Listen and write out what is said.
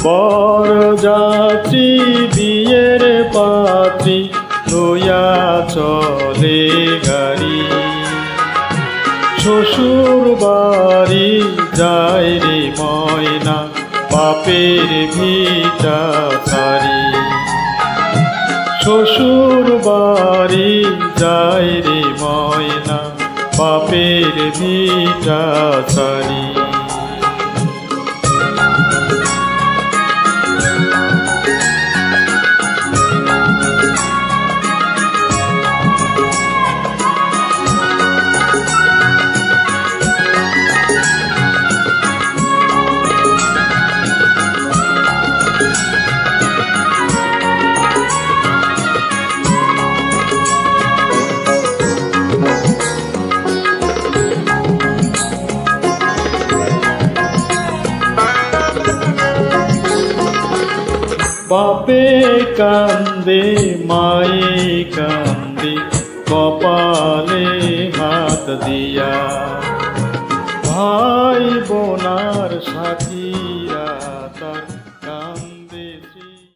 বরযাত্রী বিয়ের পাত্রী লইয়া চলে গাড়ি। শ্বশুর বাড়ি যায় রে ময়না বাপের ভিটা ছাড়ি। শ্বশুর বাড়ি যায় রে ময়না বাপের ভিটা ছাড়ি। বাপে কান্দে মায়ে কান্দে কপালে হাত দিয়া। ভাই বোনার সাথী